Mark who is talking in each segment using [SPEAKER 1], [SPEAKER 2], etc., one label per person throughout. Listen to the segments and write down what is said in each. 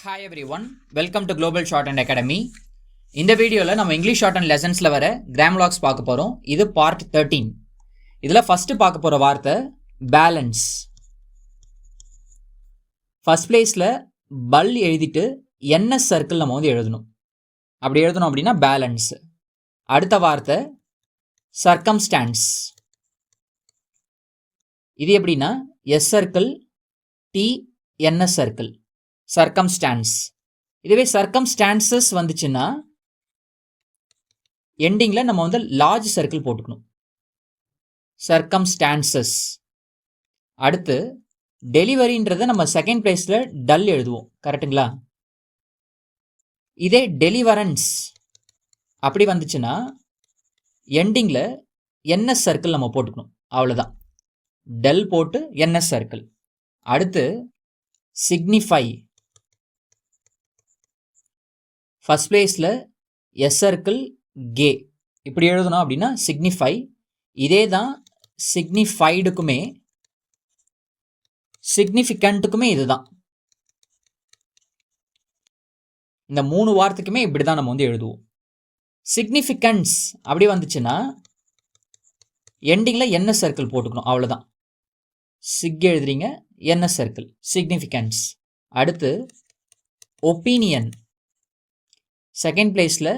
[SPEAKER 1] Hi everyone, welcome to Global Shorthand Academy. இந்த வீடியோவில் நம்ம இங்கிலீஷ் ஷார்ட்ஹேண்ட் லெசன்ஸில் வர கிராமலாக்ஸ் பார்க்க போகிறோம். இது பார்ட் 13. இதில் ஃபஸ்ட்டு பார்க்க போகிற வார்த்தை பேலன்ஸ். ஃபஸ்ட் பிளேஸில் பல் எழுதிட்டு என்எஸ் சர்க்கிள் நம்ம வந்து எழுதணும். அப்படி எழுதணும் அப்படின்னா பேலன்ஸ். அடுத்த வார்த்தை சர்க்கம்ஸ்டான்ஸ். இது எப்படின்னா S circle T NS circle circumstance. இதுவே சர்க்கம்ஸ்டான்சஸ் வந்துச்சுன்னா எண்டிங்கில் நம்ம வந்து லார்ஜ் சர்க்கிள் போட்டுக்கணும். சர்க்கம்ஸ்டான்சஸ். அடுத்து டெலிவரின்றதை நம்ம செகண்ட் பிளேஸில் டல் எழுதுவோம், கரெக்டுங்களா? இதே டெலிவரன்ஸ் அப்படி வந்துச்சுன்னா எண்டிங்கில் என்எஸ் சர்க்கிள் நம்ம போட்டுக்கணும், அவ்வளோதான். டெல் போட்டு என்எஸ் சர்க்கிள். அடுத்து சிக்னிஃபை. ஃபஸ்ட் பிளேஸில் எஸ் சர்க்கிள் கே இப்படி எழுதணும் அப்படின்னா சிக்னிஃபை. இதே தான் சிக்னிஃபைடுக்குமே சிக்னிஃபிகண்ட்டுக்குமே இதுதான். இந்த மூணு வார்த்தைக்குமே இப்படி தான் நம்ம வந்து எழுதுவோம். சிக்னிஃபிகன்ஸ் அப்படி வந்துச்சுன்னா எண்டிங்கில் என்எஸ் சர்க்கிள் போட்டுக்கணும், அவ்வளோதான். சிக் எழுதுறீங்க, என்எஸ் சர்க்கிள், சிக்னிஃபிகன்ஸ். அடுத்து ஒப்பீனியன். செகண்ட் பிளேஸில்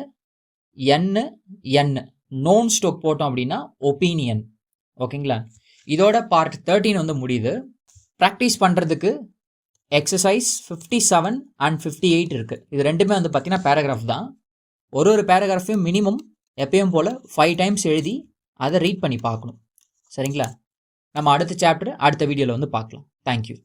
[SPEAKER 1] என் நோன் ஸ்டோக் போட்டோம் அப்படின்னா ஒப்பீனியன். ஓகேங்களா? இதோட பார்ட் 13 வந்து முடியுது. ப்ராக்டிஸ் பண்ணுறதுக்கு எக்ஸசைஸ் 57 and 58 இருக்குது. இது ரெண்டுமே வந்து பார்த்தீங்கன்னா பேராகிராஃப் தான். ஒரு பேராகிராஃபையும் மினிமம் எப்பயும் போல் 5 times எழுதி அதை ரீட் பண்ணி பார்க்கணும். சரிங்களா? நம்ம அடுத்த சாப்டர் அடுத்த வீடியோவில் வந்து பார்க்கலாம். தேங்க்யூ.